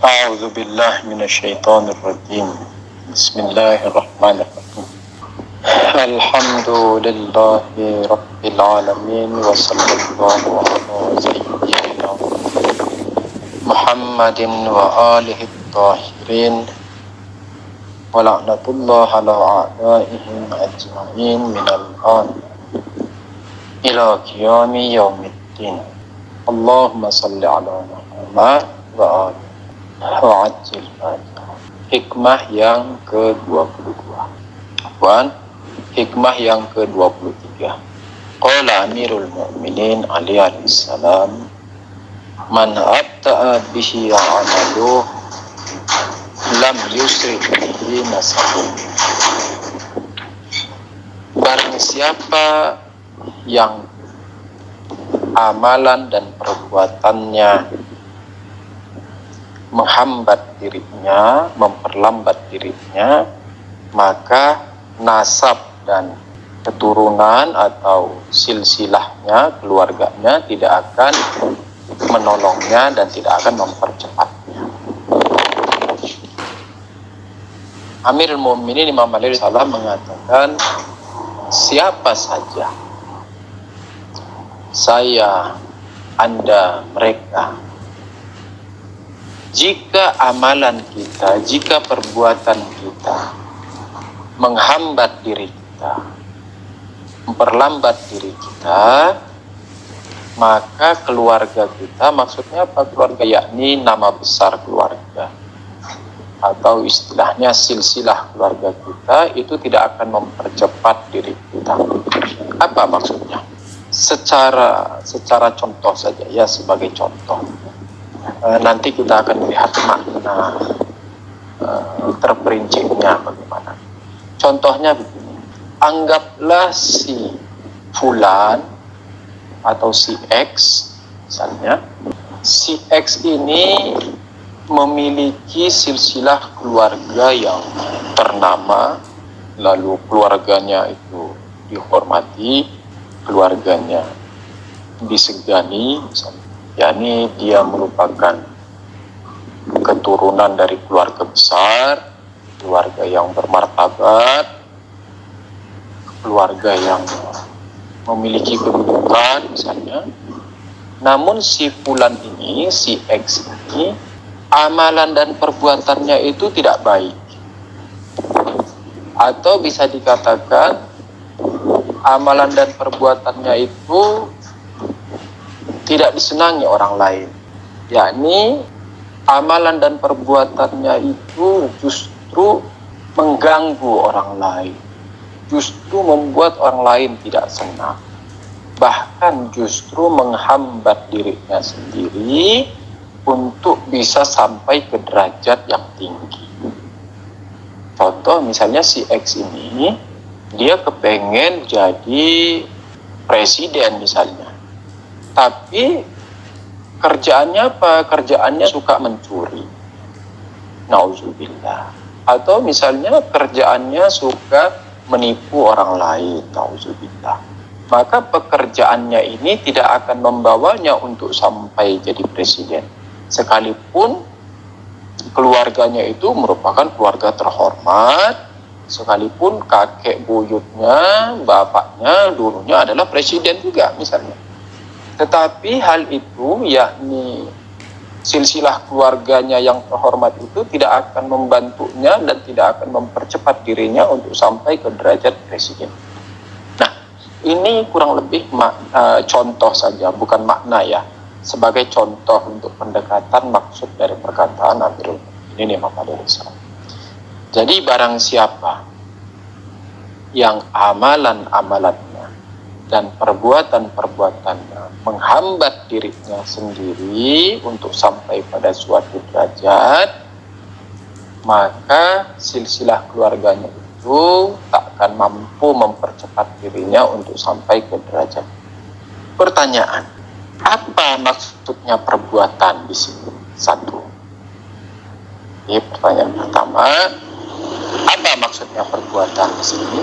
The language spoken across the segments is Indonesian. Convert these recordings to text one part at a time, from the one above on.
أعوذ بالله من الشيطان الرجيم. بسم الله الرحمن الرحيم. الحمد لله رب العالمين وصلى الله على سيدنا محمد وآله الطاهرين ولعنة الله على أعدائهم أجمعين من الآن إلى قيام يوم الدين. اللهم صل على محمد وآله wa'ajil Fatiha. Hikmah yang ke-22. Hikmah yang ke-23. Qala Amirul Mu'minin Ali alaihissalam, man abta'a bihi amaluh lam yusri bihi nasabuh. Barang siapa yang amalan dan perbuatannya menghambat dirinya, memperlambat dirinya, maka nasab dan keturunan atau silsilahnya, keluarganya tidak akan menolongnya dan tidak akan mempercepatnya. Amirul Mu'minin Imam Ali alaihissalam mengatakan, siapa saja, saya, Anda, mereka, jika amalan kita, jika perbuatan kita menghambat diri kita, memperlambat diri kita, maka keluarga kita, maksudnya apa keluarga? Yakni nama besar keluarga, atau istilahnya silsilah keluarga kita, itu tidak akan mempercepat diri kita. Apa maksudnya? Secara contoh saja ya, sebagai contoh. Nanti kita akan lihat makna terperincinya bagaimana. Contohnya begini, anggaplah si Fulan atau si X misalnya. Si X ini memiliki silsilah keluarga yang ternama, lalu keluarganya itu dihormati, keluarganya disegani misalnya. yakni dia merupakan keturunan dari keluarga besar, keluarga yang bermartabat, keluarga yang memiliki kedudukan misalnya. Namun si Fulan ini, si X ini, amalan dan perbuatannya itu tidak baik. Atau bisa dikatakan amalan dan perbuatannya itu tidak disenangi orang lain, yakni amalan dan perbuatannya itu justru mengganggu orang lain, justru membuat orang lain tidak senang, bahkan justru menghambat dirinya sendiri untuk bisa sampai ke derajat yang tinggi. Contoh misalnya si X ini, dia kepengen jadi presiden misalnya, tapi kerjaannya apa? Kerjaannya suka mencuri. Nauzubillah. Atau misalnya kerjaannya suka menipu orang lain. Nauzubillah. Maka pekerjaannya ini tidak akan membawanya untuk sampai jadi presiden. Sekalipun keluarganya itu merupakan keluarga terhormat, sekalipun kakek buyutnya, bapaknya dulunya adalah presiden juga misalnya. Tetapi hal itu, yakni silsilah keluarganya yang terhormat itu tidak akan membantunya dan tidak akan mempercepat dirinya untuk sampai ke derajat presiden. Nah, ini kurang lebih contoh saja, bukan makna ya. Sebagai contoh untuk pendekatan maksud dari perkataan Amirul Mu'minin Imam Ali alaihissalam. Jadi barang siapa yang amalan-amalannya dan perbuatan-perbuatannya menghambat dirinya sendiri untuk sampai pada suatu derajat, maka silsilah keluarganya itu tak akan mampu mempercepat dirinya untuk sampai ke derajat. Pertanyaan, apa maksudnya perbuatan di sini? Satu. Ini pertanyaan pertama, apa maksudnya perbuatan di sini?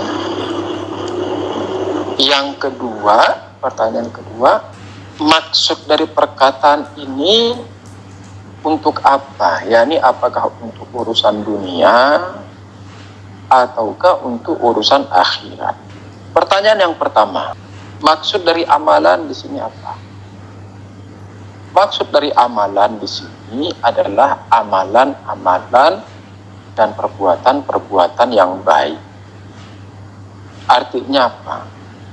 Yang kedua, pertanyaan kedua, maksud dari perkataan ini untuk apa? Yani apakah untuk urusan dunia ataukah untuk urusan akhirat? Pertanyaan yang pertama, maksud dari amalan di sini apa? Maksud dari amalan di sini adalah amalan-amalan dan perbuatan-perbuatan yang baik. Artinya apa?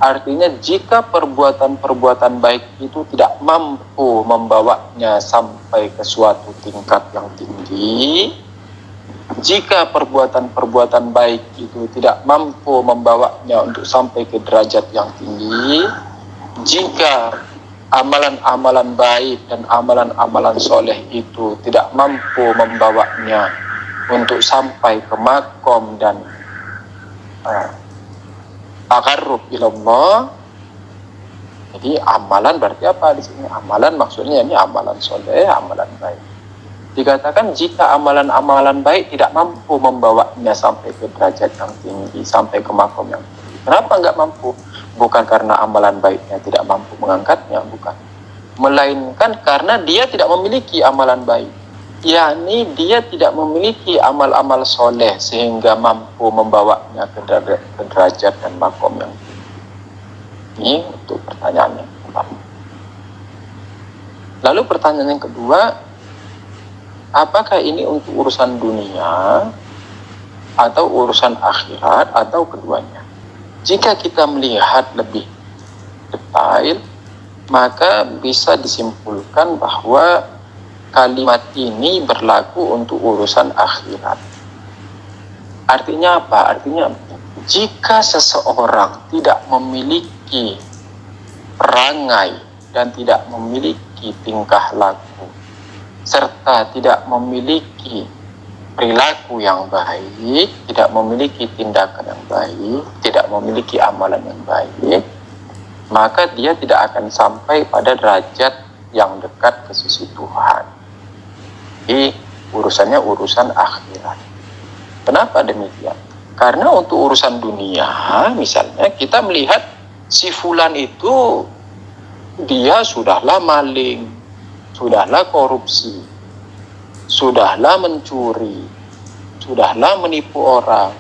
Artinya jika perbuatan-perbuatan baik itu tidak mampu membawanya sampai ke suatu tingkat yang tinggi, jika perbuatan-perbuatan baik itu tidak mampu membawanya untuk sampai ke derajat yang tinggi, jika amalan-amalan baik dan amalan-amalan soleh itu tidak mampu membawanya untuk sampai ke makom dan taqarrub ilallah. Jadi amalan berarti apa di sini? Amalan maksudnya ini amalan soleh, amalan baik. Dikatakan jika amalan-amalan baik tidak mampu membawanya sampai ke derajat yang tinggi, sampai ke makom yang tinggi. Kenapa nggak mampu? Bukan karena amalan baiknya tidak mampu mengangkatnya, bukan. Melainkan karena dia tidak memiliki amalan baik. yakni dia tidak memiliki amal-amal soleh sehingga mampu membawanya ke derajat dan makom yang tinggi. Ini untuk pertanyaannya. Lalu pertanyaan yang kedua, apakah ini untuk urusan dunia atau urusan akhirat atau keduanya? Jika kita melihat lebih detail, maka bisa disimpulkan bahwa kalimat ini berlaku untuk urusan akhirat. Artinya apa? Artinya jika seseorang tidak memiliki perangai dan tidak memiliki tingkah laku, serta tidak memiliki perilaku yang baik, tidak memiliki tindakan yang baik, tidak memiliki amalan yang baik, maka dia tidak akan sampai pada derajat yang dekat ke sisi Tuhan. Jadi urusannya urusan akhirat. Kenapa demikian? Karena untuk urusan dunia, misalnya kita melihat si fulan itu dia sudahlah maling, sudahlah korupsi, sudahlah mencuri, sudahlah menipu orang,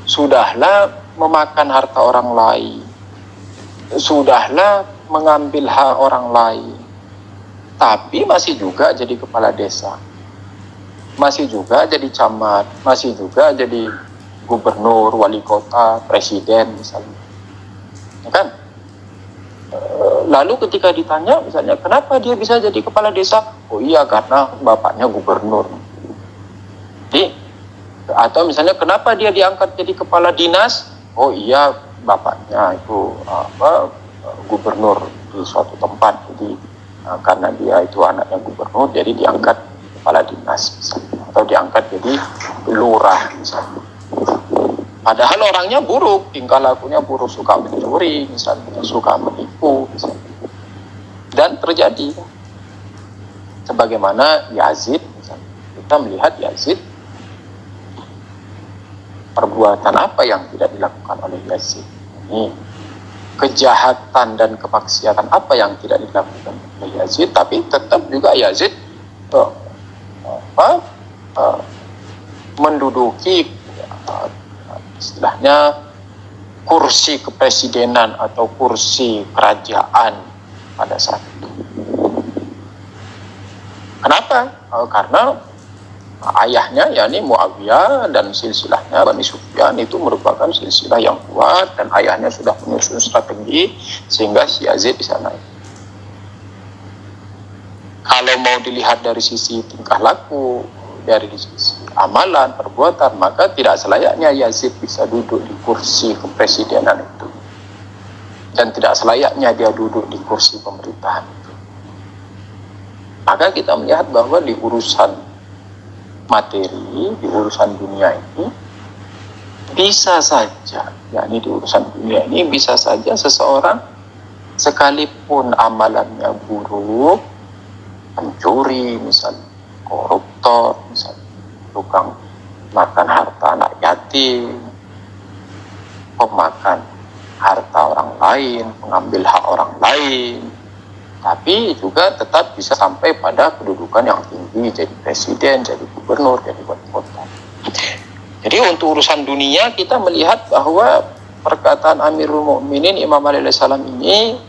sudahlah memakan harta orang lain, sudahlah mengambil hak orang lain, tapi masih juga jadi kepala desa, masih juga jadi camat, masih juga jadi gubernur, wali kota, presiden misalnya, ya kan? Lalu ketika ditanya misalnya kenapa dia bisa jadi kepala desa, oh iya karena bapaknya gubernur. Jadi, atau misalnya kenapa dia diangkat jadi kepala dinas, oh iya bapaknya itu gubernur di suatu tempat, jadi karena dia itu anaknya gubernur jadi diangkat kepala dinas misalnya, atau diangkat jadi lurah misalnya. Padahal orangnya buruk, tingkah lakunya buruk, suka mencuri misalnya, suka menipu misalnya. Dan terjadi sebagaimana Yazid misalnya. Kita melihat Yazid, perbuatan apa yang tidak dilakukan oleh Yazid ini, kejahatan dan kemaksiatan apa yang tidak dilakukan oleh Yazid, tapi tetap juga Yazid menduduki istilahnya kursi kepresidenan atau kursi kerajaan pada saat itu. Kenapa? Karena ayahnya yakni Muawiyah dan silsilahnya Bani Sufyan itu merupakan silsilah yang kuat, dan ayahnya sudah menyusun strategi sehingga si Yazid bisa naik. Kalau mau dilihat dari sisi tingkah laku, dari sisi amalan, perbuatan, maka tidak selayaknya Yazid bisa duduk di kursi kepresidenan itu, dan tidak selayaknya dia duduk di kursi pemerintahan itu. Maka kita melihat bahwa di urusan materi, di urusan dunia ini bisa saja, yakni di urusan dunia ini bisa saja seseorang sekalipun amalannya buruk, pencuri misalnya, koruptor misalnya, tukang makan harta anak yatim, pemakan harta orang lain, pengambil hak orang lain, tapi juga tetap bisa sampai pada kedudukan yang tinggi, jadi presiden, jadi gubernur, jadi wali kota. Jadi untuk urusan dunia kita melihat bahwa perkataan Amirul Mukminin Imam Ali alaihissalam ini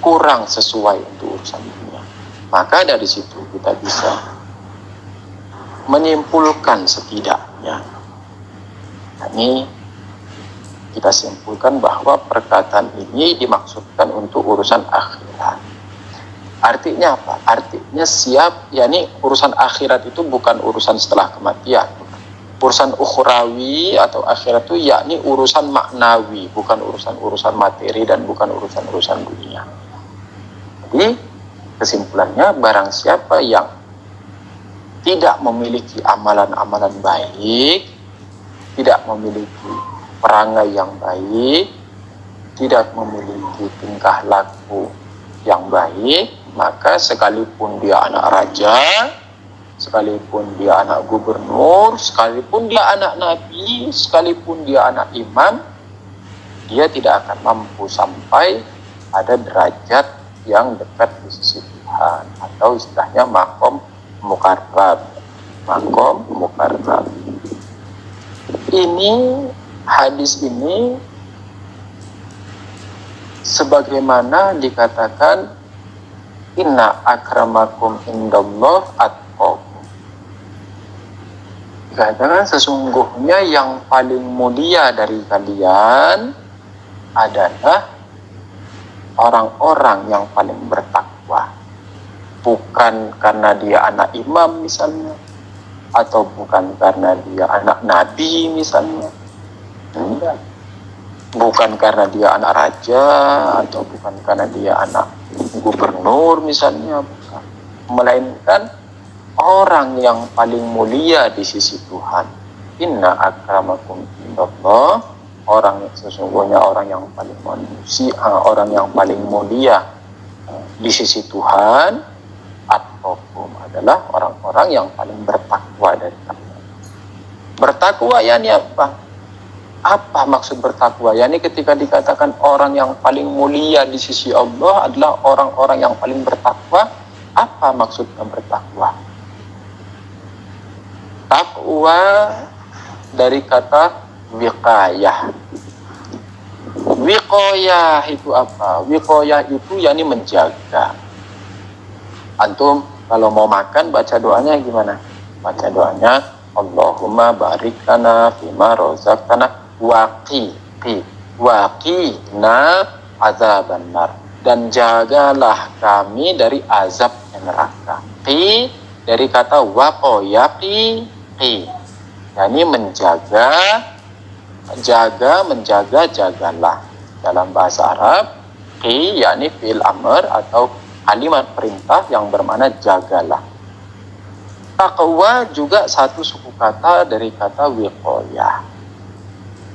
kurang sesuai untuk urusan dunia. Maka dari situ kita bisa menyimpulkan setidaknya, ini kita simpulkan bahwa perkataan ini dimaksudkan untuk urusan akhirat. Artinya apa? Artinya siap, yakni urusan akhirat itu bukan urusan setelah kematian. Urusan ukhrawi atau akhirat itu yakni urusan maknawi, bukan urusan materi dan bukan urusan dunia. Jadi kesimpulannya, barang siapa yang tidak memiliki amalan-amalan baik, tidak memiliki perangai yang baik, tidak memiliki tingkah laku yang baik, maka sekalipun dia anak raja, sekalipun dia anak gubernur, sekalipun dia anak nabi, sekalipun dia anak imam, dia tidak akan mampu sampai pada derajat yang dekat di sisi Tuhan, atau istilahnya maqam muqarrab. Maqam muqarrab. Ini hadis ini sebagaimana dikatakan inna akramakum indallah atqakum. Dikatakan sesungguhnya yang paling mulia dari kalian adalah orang-orang yang paling bertakwa. Bukan karena dia anak imam misalnya, atau bukan karena dia anak nabi misalnya. Enggak. Bukan karena dia anak raja, atau bukan karena dia anak gubernur misalnya, bukan. Melainkan orang yang paling mulia di sisi Tuhan. Inna akramakum indallah, sesungguhnya orang yang paling manusia, orang yang paling mulia di sisi Tuhan, atqakum adalah orang-orang yang paling bertakwa dari kalian. Bertakwa yakni apa? Apa maksud bertakwa? Yakni ketika dikatakan orang yang paling mulia di sisi Allah adalah orang-orang yang paling bertakwa, apa maksudnya bertakwa? Takwa dari kata wiqayah. Wiqayah itu apa? Wiqayah itu yakni menjaga. Antum kalau mau makan baca doanya gimana? Baca doanya Allahumma barik lana fima razaqtana waqina azabannar, dan jagalah kami dari azab neraka. Qi dari kata waqaya qi, yakni menjaga, jagalah. Dalam bahasa Arab qi yakni fi'il amr atau kalimat perintah yang bermakna jagalah. Taqwa juga satu suku kata dari kata wiqayah,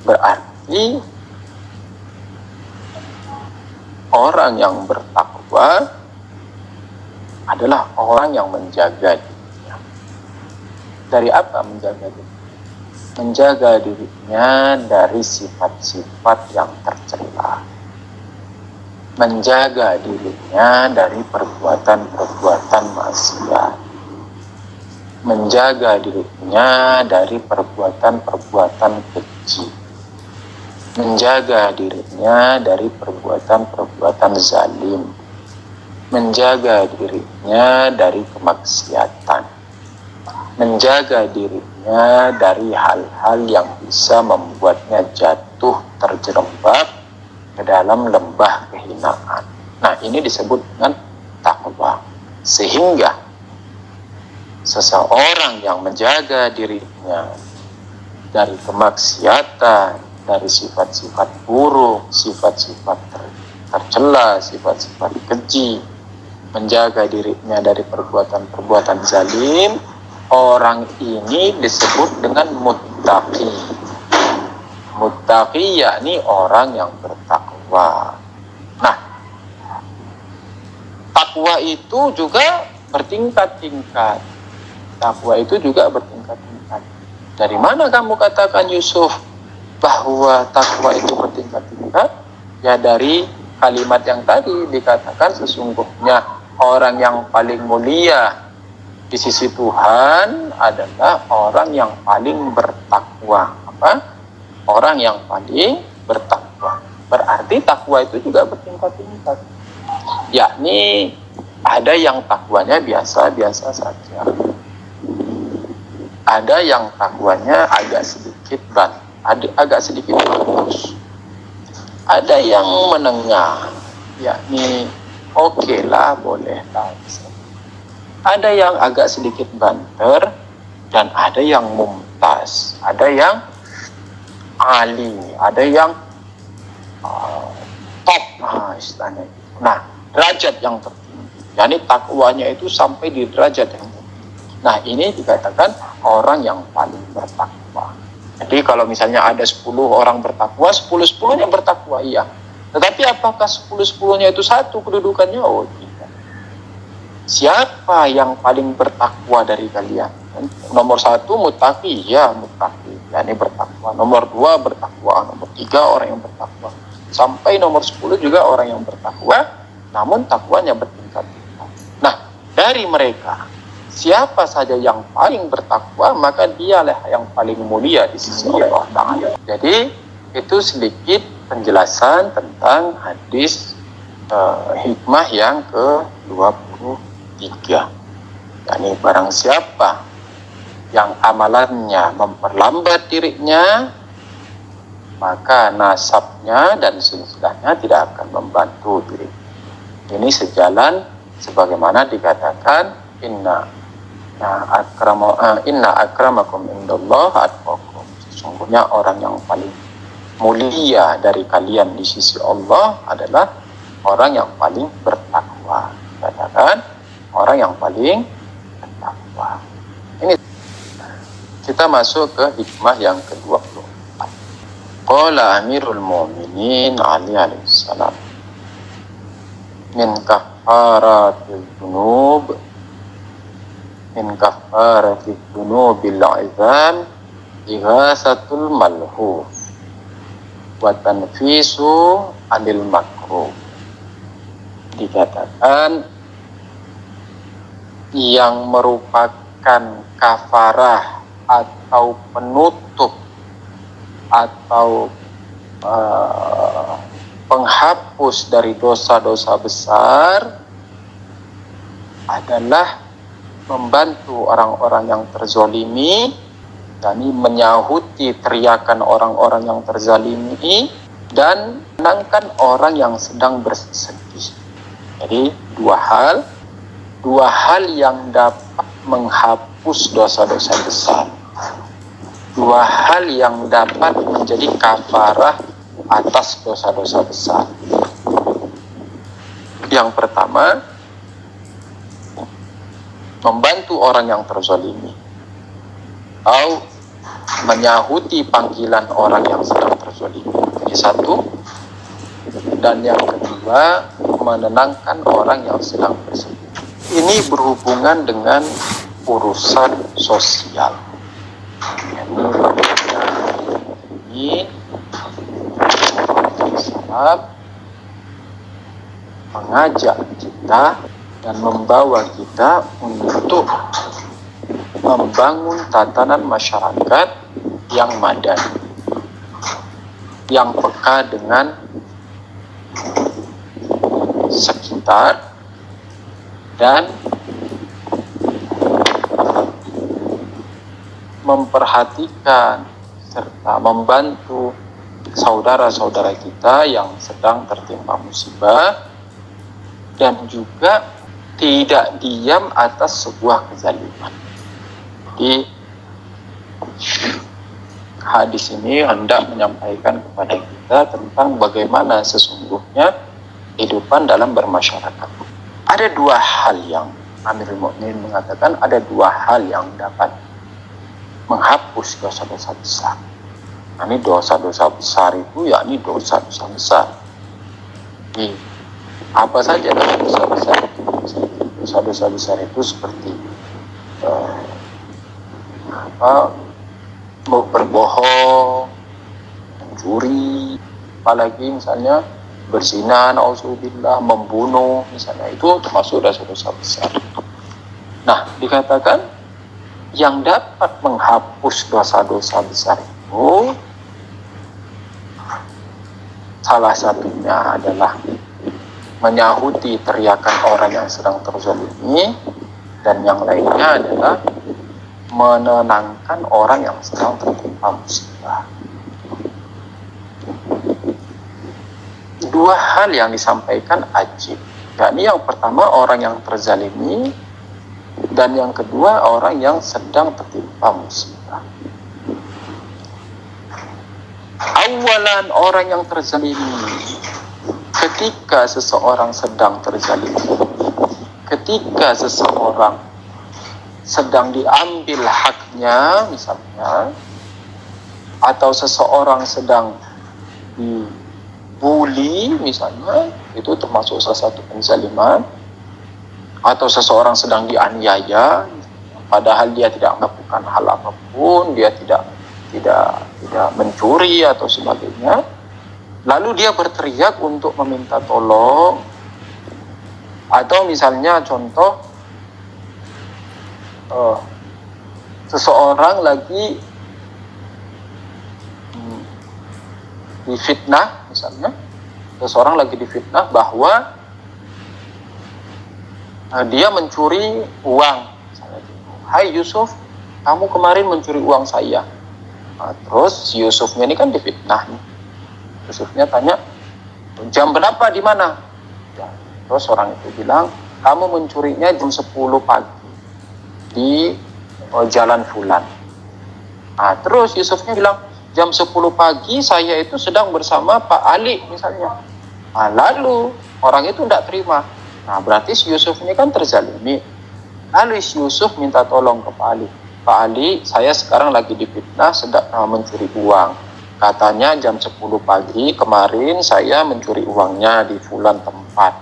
berarti orang yang bertakwa adalah orang yang menjaga dirinya. Dari apa menjaga dirinya? Menjaga dirinya dari sifat-sifat yang tercela, menjaga dirinya dari perbuatan-perbuatan maksiat, menjaga dirinya dari perbuatan-perbuatan keji, menjaga dirinya dari perbuatan-perbuatan zalim, menjaga dirinya dari kemaksiatan, menjaga dirinya dari hal-hal yang bisa membuatnya jatuh terjerembab ke dalam lembah kehinaan. Nah, ini disebut dengan takwa. Sehingga seseorang yang menjaga dirinya dari kemaksiatan, dari sifat-sifat buruk, sifat-sifat tercela, sifat-sifat keji, menjaga dirinya dari perbuatan-perbuatan zalim, orang ini disebut dengan muttaqi. Muttaqi yakni orang yang bertakwa. Nah, takwa itu juga bertingkat-tingkat. Takwa itu juga bertingkat-tingkat. Dari mana kamu katakan Yusuf bahwa takwa itu bertingkat-tingkat? Ya dari kalimat yang tadi dikatakan sesungguhnya orang yang paling mulia di sisi Tuhan adalah orang yang paling bertakwa. Apa? Orang yang paling bertakwa. Berarti takwa itu juga bertingkat-tingkat. Yakni ada yang takwanya biasa-biasa saja. Ada yang takwanya agak sedikit bagus. Ada yang menengah, yakni oke lah, boleh lah. Ada yang agak sedikit banter dan ada yang mumtaz, ada yang ali, ada yang top, istilahnya. Nah, derajat yang tertinggi, yakni takwanya itu sampai di derajat yang tertinggi. Nah, ini dikatakan orang yang paling bertakwa. Jadi kalau misalnya ada 10 orang bertakwa, 10-10-nya bertakwa, iya. Tetapi apakah 10-10-nya itu satu kedudukannya? Oh, tidak. Siapa yang paling bertakwa dari kalian? Nomor 1 muttaqi, ya muttaqi, yakni bertakwa. Nomor 2 bertakwa, nomor 3 orang yang bertakwa. Sampai nomor 10 juga orang yang bertakwa, namun takwanya bertingkat-tingkat. Nah, dari mereka, siapa saja yang paling bertakwa, maka dialah yang paling mulia di sisi Allah Ta'ala. Jadi, itu sedikit penjelasan tentang hadis hikmah yang ke-23. Yani barang siapa yang amalannya memperlambat dirinya, maka nasabnya dan silsilahnya tidak akan membantu diri. Ini sejalan sebagaimana dikatakan inna akramakum indallah atqakum. Sesungguhnya orang yang paling mulia dari kalian di sisi Allah adalah orang yang paling bertakwa. Katakan orang yang paling bertakwa. Ini kita masuk ke hikmah yang ke-24. Qala Amirul Mu'minin Ali alaihissalam, min kafaratil dzunub bil izam ighasatul malhuf wa tanfisu anil makruh. Dikatakan yang merupakan kafarah atau penutup atau penghapus dari dosa-dosa besar adalah membantu orang-orang yang terzolimi, yakni menyahuti teriakan orang-orang yang terzalimi dan menenangkan orang yang sedang bersedih. Jadi dua hal yang dapat menghapus dosa-dosa besar. Dua hal yang dapat menjadi kafarah atas dosa-dosa besar. Yang pertama, membantu orang yang terzalimi, atau menyahuti panggilan orang yang sedang terzalimi. Ini satu. Dan yang kedua, menenangkan orang yang sedang bersedih. Ini berhubungan dengan urusan sosial. Ini mengajak kita dan membawa kita untuk membangun tatanan masyarakat yang madani, yang peka dengan sekitar dan memperhatikan serta membantu saudara-saudara kita yang sedang tertimpa musibah, dan juga tidak diam atas sebuah kezaliman. Jadi hadis ini hendak menyampaikan kepada kita tentang bagaimana sesungguhnya kehidupan dalam bermasyarakat. Ada dua hal yang Amirul Mukminin mengatakan, ada dua hal yang dapat menghapus dosa-dosa besar. Ini dosa-dosa besar itu yakni dosa-dosa besar. Jadi, apa saja dosa-dosa besar itu? Dosa-dosa besar itu seperti berbohong, mencuri, apalagi misalnya berzina, nauzubillah, membunuh misalnya, itu termasuk dosa-dosa besar. Nah, dikatakan yang dapat menghapus dosa-dosa besar itu salah satunya adalah menyahuti teriakan orang yang sedang terzalimi, dan yang lainnya adalah menenangkan orang yang sedang tertimpa musibah. Dua hal yang disampaikan ajib, yakni yang pertama orang yang terzalimi, dan yang kedua orang yang sedang tertimpa musibah. Awalan orang yang terzalimi, ketika seseorang sedang terzalimi, ketika seseorang sedang diambil haknya misalnya, atau seseorang sedang dibully misalnya, itu termasuk salah satu penzaliman. Atau seseorang sedang dianiaya padahal dia tidak melakukan hal apapun, dia tidak mencuri atau sebagainya, lalu dia berteriak untuk meminta tolong. Atau misalnya contoh, seseorang lagi difitnah misalnya, seseorang lagi difitnah bahwa dia mencuri uang. Hai Yusuf, kamu kemarin mencuri uang saya. Nah, terus Yusufnya ini kan difitnah. Yusufnya tanya, jam berapa, di mana? Ya, terus orang itu bilang, kamu mencurinya jam 10 pagi di jalan Fulan. Nah, terus Yusufnya bilang, jam 10 pagi saya itu sedang bersama Pak Ali misalnya. Nah, lalu orang itu tidak terima. Nah, berarti si Yusuf ini kan terzalimi. Lalu si Yusuf minta tolong ke Pak Ali. Pak Ali, saya sekarang lagi difitnah sedang mencuri uang. Katanya jam 10 pagi kemarin saya mencuri uangnya di Fulan tempat.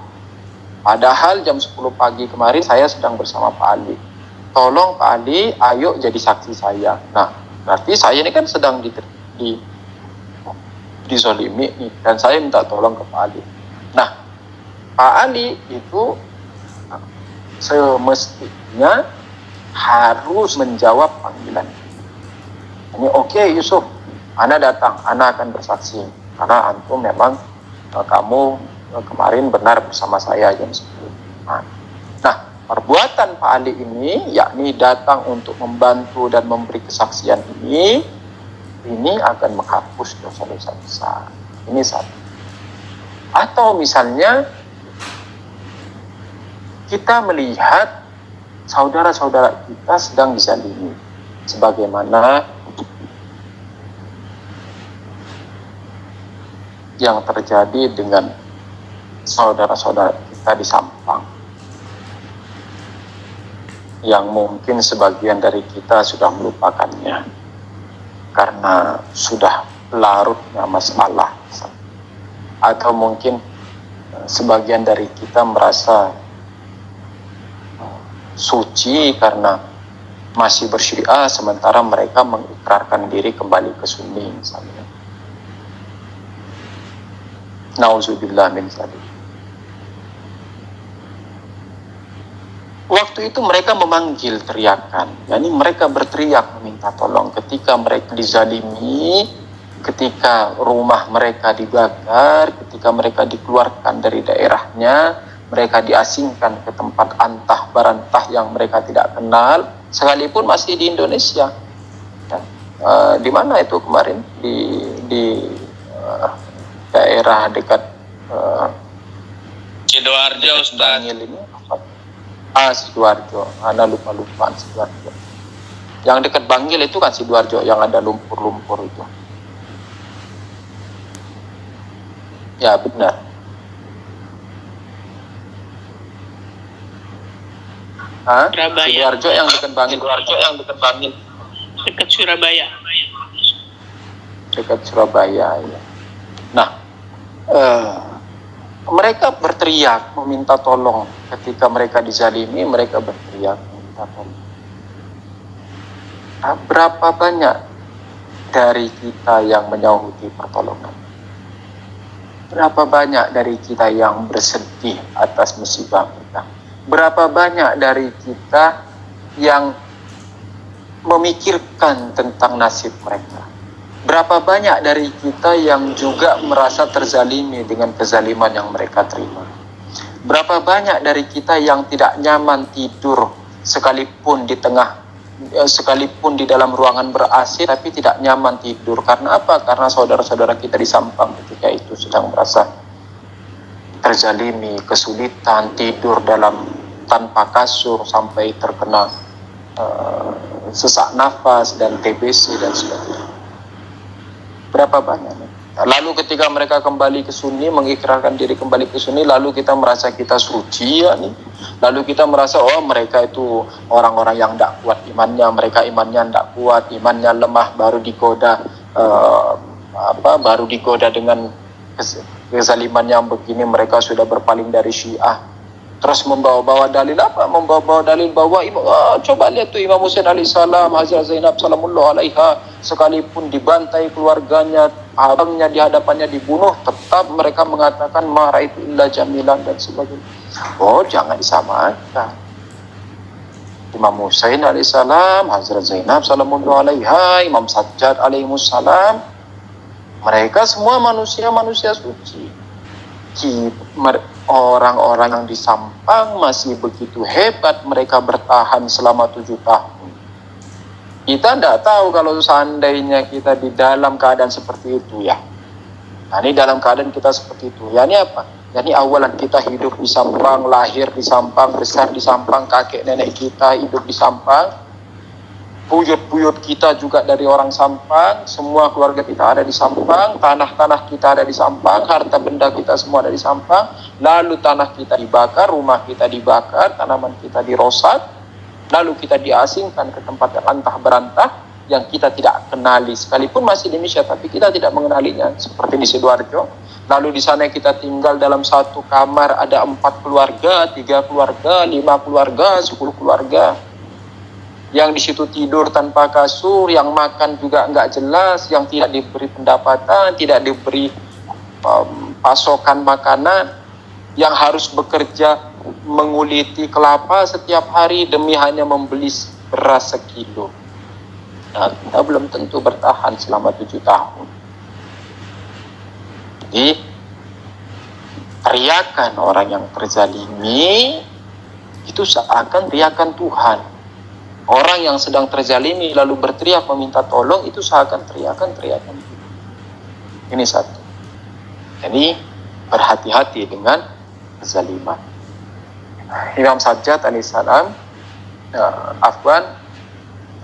Padahal jam 10 pagi kemarin saya sedang bersama Pak Ali. Tolong Pak Ali, ayo jadi saksi saya. Nah, berarti saya ini kan sedang dizolimi nih, dan saya minta tolong ke Pak Ali. Nah, Pak Ali itu semestinya harus menjawab panggilan. Ini oke, Yusuf, Ana datang, Ana akan bersaksi karena antum memang kamu kemarin benar bersama saya jam 10. Nah, perbuatan Pak Ali ini, yakni datang untuk membantu dan memberi kesaksian ini akan menghapus dosa-dosa besar. Ini satu. Atau misalnya kita melihat saudara-saudara kita sedang dizalimi, sebagaimana yang terjadi dengan saudara-saudara kita di Sampang, yang mungkin sebagian dari kita sudah melupakannya karena sudah larutnya masalah, atau mungkin sebagian dari kita merasa suci karena masih bersyiah, sementara mereka mengikrarkan diri kembali ke Sunni misalnya. Nauzubillah min dzalik. Waktu itu mereka memanggil teriakan, yakni mereka berteriak meminta tolong ketika mereka dizalimi, ketika rumah mereka dibakar, ketika mereka dikeluarkan dari daerahnya, mereka diasingkan ke tempat antah barantah yang mereka tidak kenal, sekalipun masih di Indonesia. Di mana itu kemarin? Di daerah dekat Sidoarjo, Ustaz. Bangil ini. Sidoarjo. Ana lupa Sidoarjo. Yang dekat Bangil itu kan Sidoarjo, yang ada lumpur-lumpur itu. Ya, benar. Sidoarjo yang dekat Bangil. Dekat Surabaya. Dekat Surabaya, ya. Nah, mereka berteriak meminta tolong ketika mereka dizalimi, mereka berteriak meminta tolong. Nah, berapa banyak dari kita yang menyahuti pertolongan? Berapa banyak dari kita yang bersedih atas musibah kita? Berapa banyak dari kita yang memikirkan tentang nasib mereka? Berapa banyak dari kita yang juga merasa terzalimi dengan kezaliman yang mereka terima? Berapa banyak dari kita yang tidak nyaman tidur sekalipun di dalam ruangan ber-AC tapi tidak nyaman tidur. Karena apa? Karena saudara-saudara kita di Sampang ketika itu sedang merasa terzalimi, kesulitan tidur tanpa kasur sampai terkena sesak nafas dan TBC dan sebagainya. Berapa banyak? Lalu ketika mereka kembali ke Sunni, mengikrarkan diri kembali ke Sunni, lalu kita merasa kita suci ya nih. Lalu kita merasa mereka itu orang-orang yang tidak kuat imannya, mereka imannya tidak kuat, imannya lemah, baru digoda dengan kezaliman yang begini, mereka sudah berpaling dari Syiah. Terus membawa-bawa dalil apa? Membawa-bawa dalil bahwa coba lihat tuh Imam Husain alaihissalam, Hazrat Zainab salamullah alaiha, sekalipun dibantai keluarganya, abangnya di hadapannya dibunuh, tetap mereka mengatakan marah itu illa jamilan dan sebagainya. Jangan disamakan. Imam Husain alaihissalam, Hazrat Zainab salamullah alaiha, Imam Sajjad alaihissalam, mereka semua manusia suci. Orang-orang yang di Sampang masih begitu hebat, mereka bertahan selama 7 tahun. Kita tidak tahu kalau seandainya kita di dalam keadaan seperti itu ya. Nah, ini dalam keadaan kita seperti itu. Ya, ini apa? Ya, ini awalan kita hidup di Sampang, lahir di Sampang, besar di Sampang, kakek nenek kita hidup di Sampang. Buyut-buyut kita juga dari orang Sampang, semua keluarga kita ada di Sampang, tanah-tanah kita ada di Sampang, harta benda kita semua ada di Sampang, lalu tanah kita dibakar, rumah kita dibakar, tanaman kita dirosak, lalu kita diasingkan ke tempat yang antah berantah, yang kita tidak kenali, sekalipun masih di Indonesia, tapi kita tidak mengenalinya, seperti di Sidoarjo. Lalu di sana kita tinggal dalam satu kamar, ada 4 keluarga, 3 keluarga, 5 keluarga, 10 keluarga. Yang di situ tidur tanpa kasur, yang makan juga nggak jelas, yang tidak diberi pendapatan, tidak diberi pasokan makanan, yang harus bekerja menguliti kelapa setiap hari demi hanya membeli beras sekilo. Nah, kita belum tentu bertahan selama 7 tahun. Jadi, teriakan orang yang terzalimi itu seakan teriakan Tuhan. Orang yang sedang terzalimi lalu berteriak meminta tolong, itu seakan teriakan Tuhan. Ini satu. Jadi, berhati-hati dengan kezaliman. Imam Sajjad alaihissalam,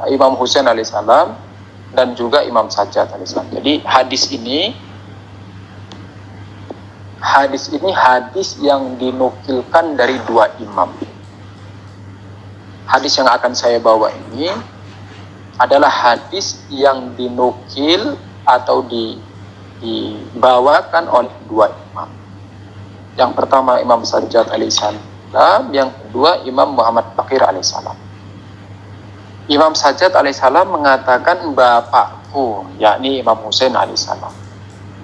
Imam Husain alaihissalam, dan juga Imam Sajjad alaihissalam. Jadi hadis ini hadis yang dinukilkan dari 2 imam. Hadis yang akan saya bawa ini adalah hadis yang dinukil atau dibawakan oleh 2 imam. Yang pertama Imam Sajjad alaihissalam, yang kedua Imam Muhammad Baqir alaihissalam. Imam Sajjad alaihissalam mengatakan bapakku, yakni Imam Husain alaihissalam.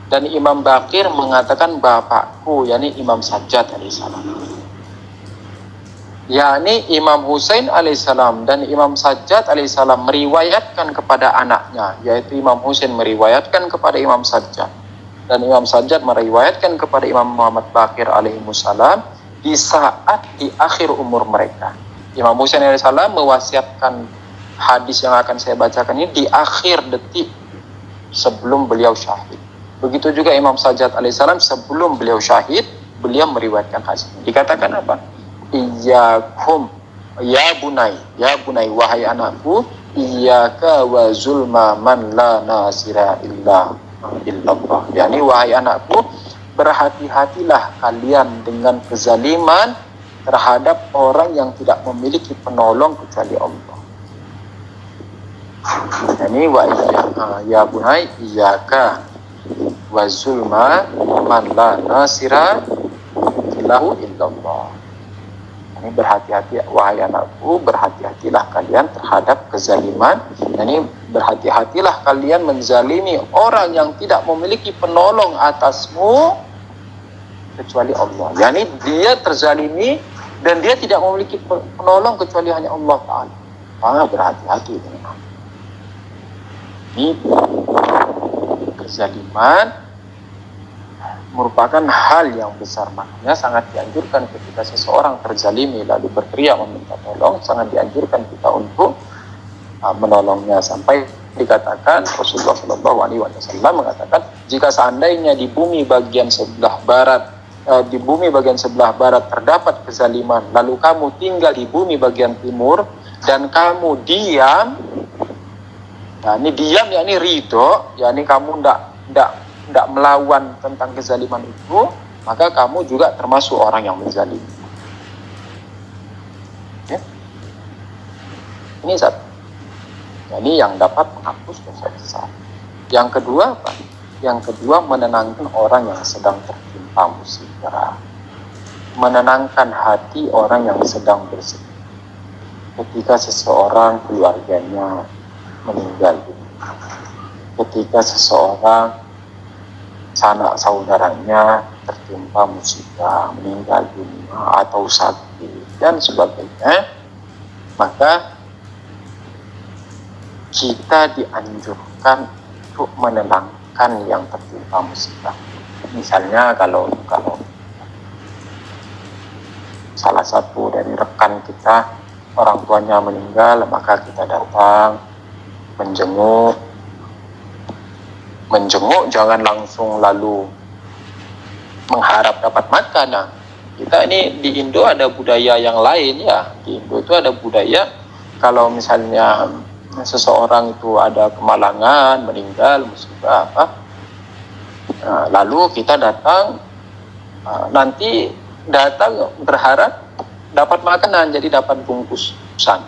Dan Imam Baqir mengatakan bapakku, yakni Imam Sajjad alaihissalam. Yakni Imam Husain alaihissalam dan Imam Sajjad alaihissalam meriwayatkan kepada anaknya, yaitu Imam Husain meriwayatkan kepada Imam Sajjad, dan Imam Sajjad meriwayatkan kepada Imam Muhammad Baqir alaihissalam di saat di akhir umur mereka. Imam Husain alaihissalam mewasiatkan hadis yang akan saya bacakan ini di akhir detik sebelum beliau syahid. Begitu juga Imam Sajjad alaihissalam sebelum beliau syahid, beliau meriwayatkan hadis. Dikatakan apa? Iyyakum ya bunai, wahai anakku, iyyaka wa zulma man la nasira illallah. Yani wahai anakku, berhati-hatilah kalian dengan kezaliman terhadap orang yang tidak memiliki penolong kecuali Allah. Yani ya bunai iyyaka wa zulma man la nasira illallah. Ini berhati-hati wahai anakku, berhati-hatilah kalian terhadap kezaliman. Ini berhati-hatilah kalian menzalimi orang yang tidak memiliki penolong atasmu kecuali Allah. Yani dia terzalimi dan dia tidak memiliki penolong kecuali hanya Allah Ta'ala. Maka berhati-hati dengan ini. Kezaliman merupakan hal yang besar, makanya sangat dianjurkan ketika seseorang terzalimi lalu berteriak meminta tolong, sangat dianjurkan kita untuk menolongnya. Sampai dikatakan Rasulullah SAW mengatakan, jika seandainya di bumi bagian sebelah barat terdapat kezaliman, lalu kamu tinggal di bumi bagian timur dan kamu diam, ini diam, yakni ridho, yakni kamu tidak melawan tentang kezaliman itu, maka kamu juga termasuk orang yang menzalimi. Ya. Ini satu. Jadi yang dapat menghapus dosa besar. Yang kedua apa? Yang kedua, menenangkan orang yang sedang tertimpa musibah. Menenangkan hati orang yang sedang bersedih. Ketika seseorang keluarganya meninggal dunia, ketika seseorang sanak saudaranya tertimpa musibah, meninggal dunia atau sakit dan sebagainya, maka kita dianjurkan untuk menenangkan yang tertimpa musibah. Misalnya kalau salah satu dari rekan kita orang tuanya meninggal, maka kita datang menjenguk, jangan langsung lalu mengharap dapat makan. Nah, kita ini di Indo ada budaya yang lain ya. Di Indo itu ada budaya kalau misalnya seseorang itu ada kemalangan, meninggal, musibah apa, lalu kita datang, nanti datang berharap dapat makanan, jadi dapat bungkusan.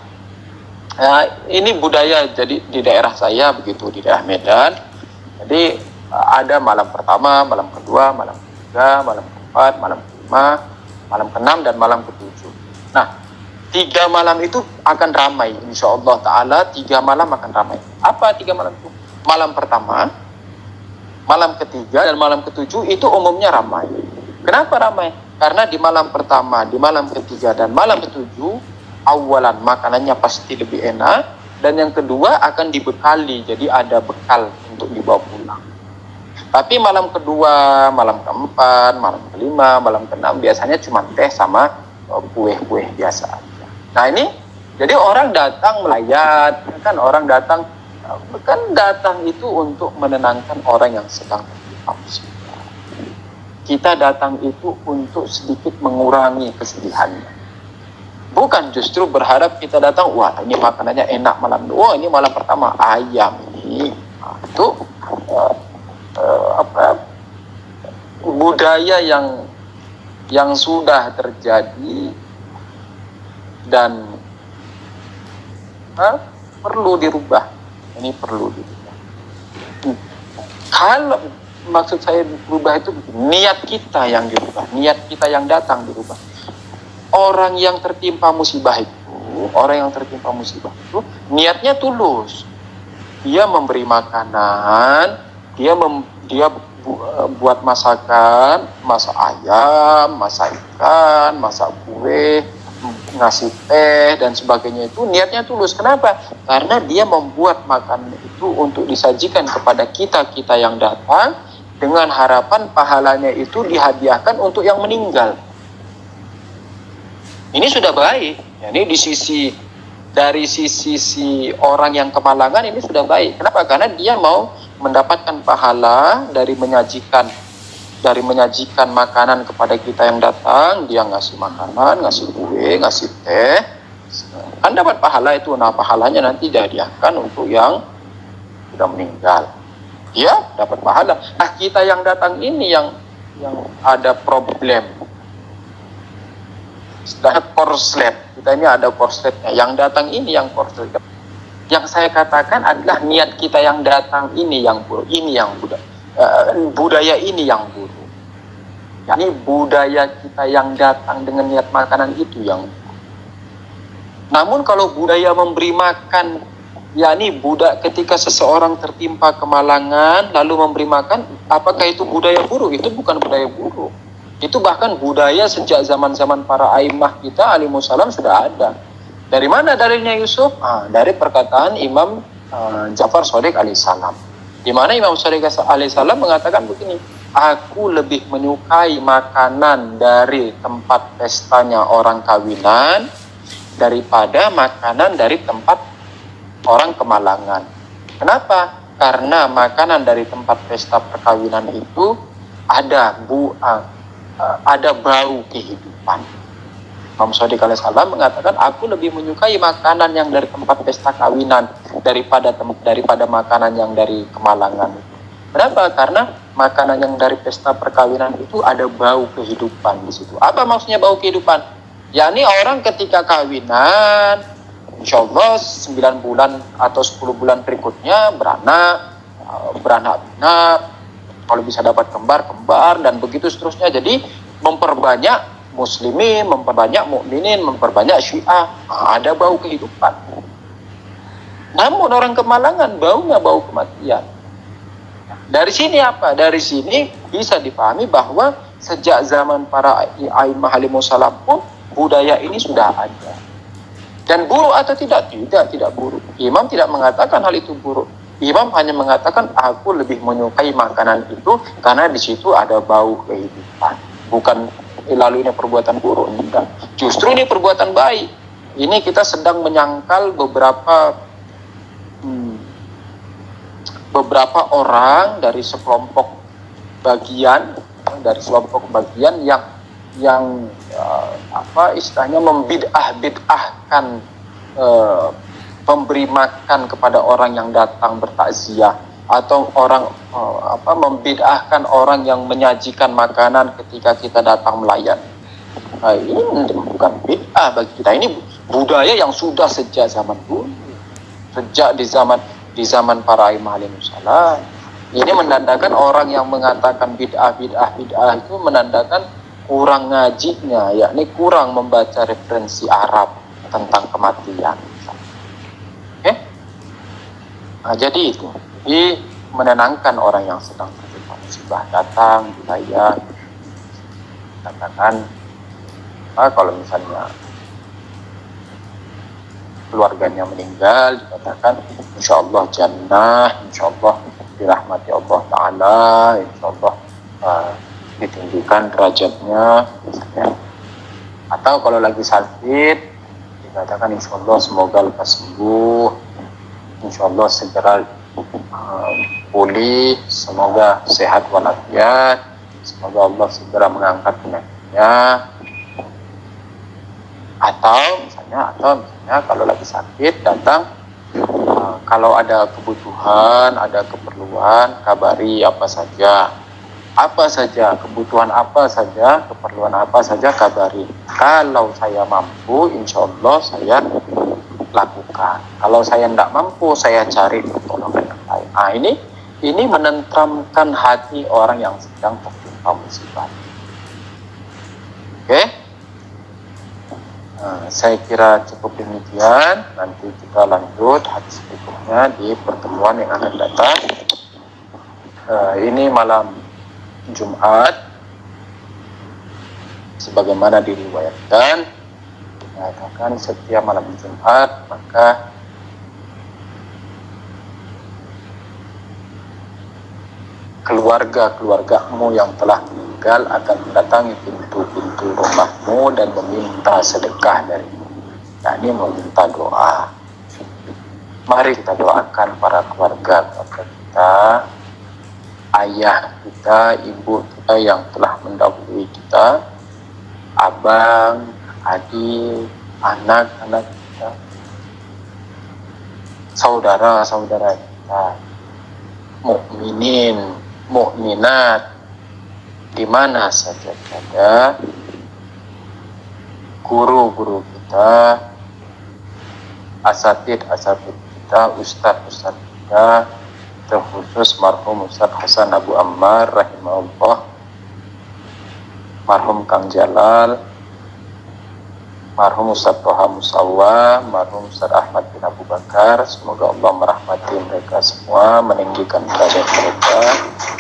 Ini budaya jadi di daerah saya begitu, di daerah Medan. Jadi ada malam pertama, malam kedua, malam ketiga, malam keempat, malam kelima, malam keenam dan malam ketujuh. Nah, 3 malam itu akan ramai, insya Allah Ta'ala 3 malam akan ramai. Apa 3 malam itu? Malam pertama, malam ketiga dan malam ketujuh itu umumnya ramai. Kenapa ramai? Karena di malam pertama, di malam ketiga dan malam ketujuh, awalan makanannya pasti lebih enak, dan yang kedua akan dibekali, jadi ada bekal untuk dibawa pulang. Tapi malam kedua, malam keempat, malam kelima, malam keenam biasanya cuma teh sama kue-kue biasa aja. Nah ini, jadi orang datang melayat, kan orang datang itu untuk menenangkan orang yang sedang tertimpa musibah. Kita datang itu untuk sedikit mengurangi kesedihannya. Bukan justru berharap kita datang, wah ini makanannya enak malam, wah ini malam pertama ayam ini. Nah, itu budaya yang sudah terjadi dan perlu dirubah. Ini perlu dirubah. Kalau maksud saya berubah itu niat kita yang dirubah, niat kita yang datang dirubah. Orang yang tertimpa musibah itu niatnya tulus. Dia memberi makanan, dia buat masakan, masak ayam, masak ikan, masak kue, ngasih teh dan sebagainya, itu niatnya tulus. Kenapa? Karena dia membuat makanan itu untuk disajikan kepada kita yang datang dengan harapan pahalanya itu dihadiahkan untuk yang meninggal. Ini sudah baik. Ini dari sisi si orang yang kemalangan ini sudah baik. Kenapa? Karena dia mau mendapatkan pahala dari menyajikan makanan kepada kita yang datang. Dia ngasih makanan, ngasih kue, ngasih teh, kan dapat pahala itu. Nah, pahalanya nanti dihadiahkan untuk yang sudah meninggal. Dia dapat pahala. Nah, kita yang datang ini yang ada problem. Sedangkan korslet, kita ini ada korsletnya. Yang datang ini yang korslet. Yang saya katakan adalah niat kita yang datang ini yang buruk, ini yang budaya ini yang buruk. Yani budaya kita yang datang dengan niat makanan itu yang buruk. Namun kalau budaya memberi makan, yakni ketika seseorang tertimpa kemalangan lalu memberi makan, apakah itu budaya buruk? Itu bukan budaya buruk. Itu bahkan budaya sejak zaman-zaman para a'immah kita alimussalam sudah ada. Dari mana dalilnya Yusuf? Dari perkataan Imam Ja'far Shadiq alaihissalam. Di mana Imam Shadiq alaihissalam mengatakan begini, aku lebih menyukai makanan dari tempat pestanya orang kawinan daripada makanan dari tempat orang kemalangan. Kenapa? Karena makanan dari tempat pesta perkawinan itu ada bau kehidupan. Imam Shadiq alaihissalam mengatakan, aku lebih menyukai makanan yang dari tempat pesta kawinan daripada makanan yang dari kemalangan. Kenapa? Karena makanan yang dari pesta perkawinan itu ada bau kehidupan di situ. Apa maksudnya bau kehidupan? Yakni orang ketika kawinan, insya Allah 9 bulan atau 10 bulan berikutnya beranak, kalau bisa dapat kembar, dan begitu seterusnya. Jadi memperbanyak muslimin, memperbanyak mukminin, memperbanyak syiah. Ada bau kehidupan. Namun orang kemalangan baunya bau kematian. Dari sini apa? Dari sini bisa dipahami bahwa sejak zaman para a'immah alimussalam pun budaya ini sudah ada. Dan buruk atau tidak? Tidak buruk. Imam tidak mengatakan hal itu buruk. Imam hanya mengatakan, aku lebih menyukai makanan itu karena di situ ada bau kehidupan. Bukan lalu ini perbuatan buruk. Tidak. Justru ini perbuatan baik. Ini kita sedang menyangkal beberapa orang dari sekelompok bagian yang istilahnya membid'ahkan memberi makan kepada orang yang datang bertakziah, atau orang membid'ahkan orang yang menyajikan makanan ketika kita datang melayani. Ini bukan bid'ah bagi kita, ini budaya yang sudah sejak zaman dulu, sejak di zaman para a'immah alimussalam. Ini menandakan orang yang mengatakan bid'ah itu menandakan kurang ngajinya, yakni kurang membaca referensi Arab tentang kematian. Jadi itu, menenangkan orang yang sedang tertimpa musibah, datang dilayan, katakan kalau misalnya keluarganya meninggal, dikatakan insyaallah jannah, insyaallah dirahmati Allah Ta'ala, insyaallah ditinggikan derajatnya misalnya. Atau kalau lagi sakit dikatakan insyaallah semoga lekas sembuh, insyaallah segera pulih, semoga sehat walafiat, semoga Allah segera mengangkat penyakitnya. Atau misalnya kalau lagi sakit datang, kalau ada kebutuhan, ada keperluan, kabari apa saja, kebutuhan apa saja, keperluan apa saja, kabari. Kalau saya mampu, insya Allah saya lakukan. Kalau saya tidak mampu, saya cari pertolongan yang lain. Ini menenteramkan hati orang yang sedang tertimpa musibah. Oke? Saya kira cukup demikian. Nanti kita lanjut hadis berikutnya di pertemuan yang akan datang. Ini malam Jumat, sebagaimana diriwayatkan, mengatakan setiap malam Jumat maka keluarga-keluargamu yang telah meninggal akan mendatangi pintu-pintu rumahmu dan meminta sedekah darimu. Ini meminta doa. Mari kita doakan para keluarga kita, ayah kita, ibu kita yang telah mendahului kita, abang, adik, anak-anak kita, saudara-saudara kita, mukminin, mukminat, di mana saja ada, guru-guru kita, asatid kita, ustadz kita, terkhusus marhum Ustadz Hasan Abu Ammar rahimahullah, marhum Kang Jalal, marhum Ustadz Toha Musawa, marhum Ustadz Ahmad bin Abu Bakar. Semoga Allah merahmati mereka semua, meninggikan derajat mereka,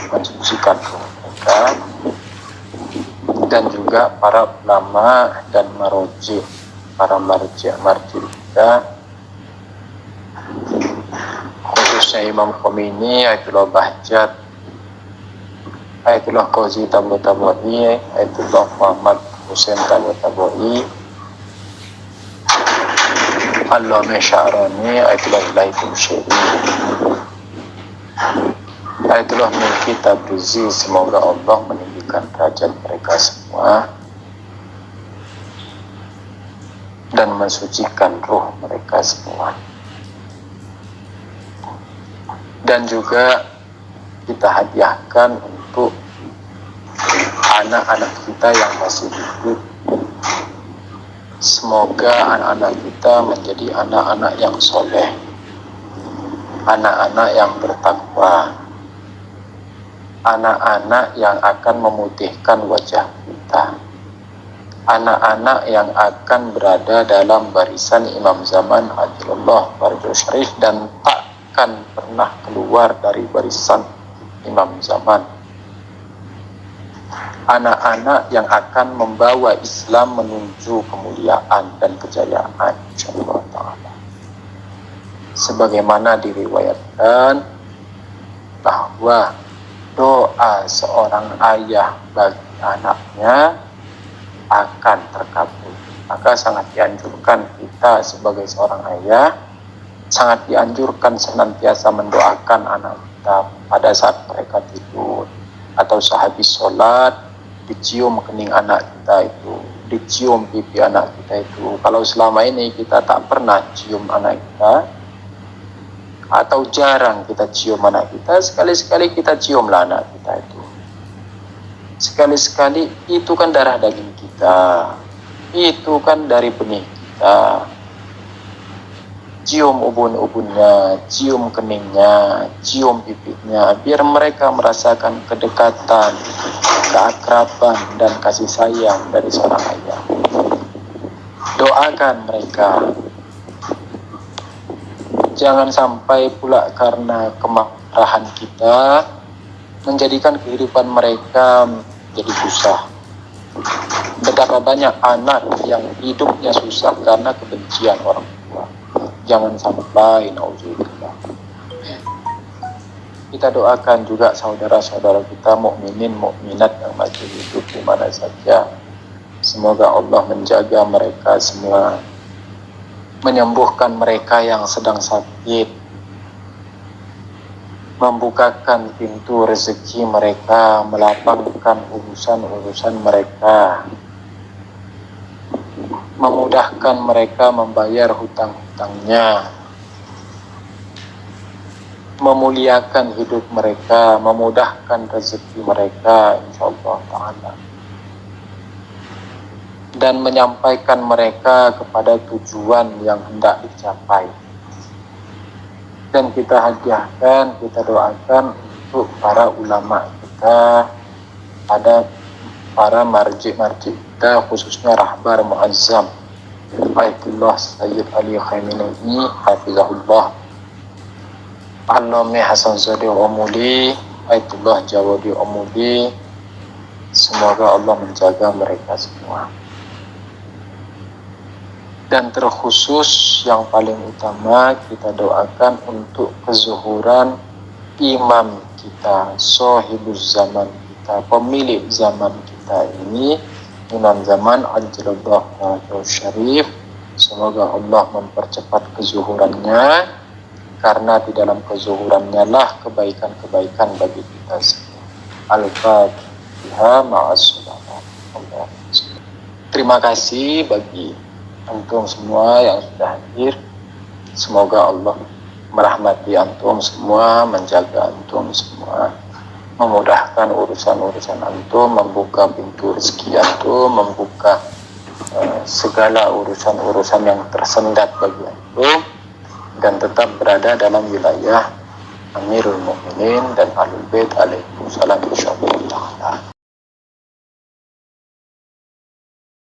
mensucikan mereka, dan juga para ulama dan maroji, para marji kita, khususnya Imam Khomeini, Ayatullah Bahjat, Ayatullah Qazi Tabatabai, Ayatullah Muhammad Hussein Tabatabai, Allama Sya'rani, Ayatullah Ilahi Tumsyiri, Ayatullah Milki Tabrizi. Semoga Allah meninggikan derajat mereka semua dan mensucikan ruh mereka semua. Dan juga kita hadiahkan untuk anak-anak kita yang masih hidup. Semoga anak-anak kita menjadi anak-anak yang soleh, anak-anak yang bertakwa, anak-anak yang akan memutihkan wajah kita, anak-anak yang akan berada dalam barisan Imam Zaman Ajilullah Farjul Syarif dan takkan pernah keluar dari barisan Imam Zaman. Anak-anak yang akan membawa Islam menuju kemuliaan dan kejayaan, insyaallah ta'ala. Sebagaimana diriwayatkan bahwa doa seorang ayah bagi anaknya akan terkabul. Maka sangat dianjurkan kita sebagai seorang ayah, sangat dianjurkan senantiasa mendoakan anak kita pada saat mereka tidur, atau sehabis sholat dicium kening anak kita itu, dicium pipi anak kita itu. Kalau selama ini kita tak pernah cium anak kita, atau jarang kita cium anak kita, sekali-sekali kita ciumlah anak kita itu. Sekali-sekali, itu kan darah daging kita, itu kan dari benih kita. Cium ubun-ubunnya, cium keningnya, cium pipinya, biar mereka merasakan kedekatan, keakraban, dan kasih sayang dari seorang ayah. Doakan mereka. Jangan sampai pula karena kemarahan kita menjadikan kehidupan mereka jadi susah. Betapa banyak anak yang hidupnya susah karena kebencian orang tua. Jangan sampai, nauzubillah. Kita doakan juga saudara-saudara kita mukminin mukminat yang masih hidup di mana saja. Semoga Allah menjaga mereka semua, menyembuhkan mereka yang sedang sakit, membukakan pintu rezeki mereka, melapangkan urusan-urusan mereka, memudahkan mereka membayar hutang-hutangnya, memuliakan hidup mereka, memudahkan rezeki mereka, insyaallah ta'ala, dan menyampaikan mereka kepada tujuan yang hendak dicapai. Dan kita hadiahkan, kita doakan untuk para ulama kita, ada para marji-marji kita, khususnya Rahbar Muazzam Ayatullah Sayyid Ali Khamenei hafizahullah, Allame Hasan Zadi Omuli, Ayatullah Jawadi Omuli. Semoga Allah menjaga mereka semua. Dan terkhusus yang paling utama kita doakan untuk kezuhuran imam kita, sohibuz zaman kita, pemilik zaman kita ini, Imam Zaman Ajilullah Farjul Syarif. Semoga Allah mempercepat kezuhurannya, karena di dalam kezuhurannya lah kebaikan-kebaikan bagi kita semua. Al-Fatihah ma'as-salawat. Terima kasih bagi antum semua yang sudah hadir. Semoga Allah merahmati antum semua, menjaga antum semua, memudahkan urusan-urusan antum, membuka pintu rezeki antum, membuka segala urusan-urusan yang tersendat bagi antum, dan tetap berada dalam wilayah Amirul Mukminin dan Ahlul Bait alaihi salam insyaallah ta'ala.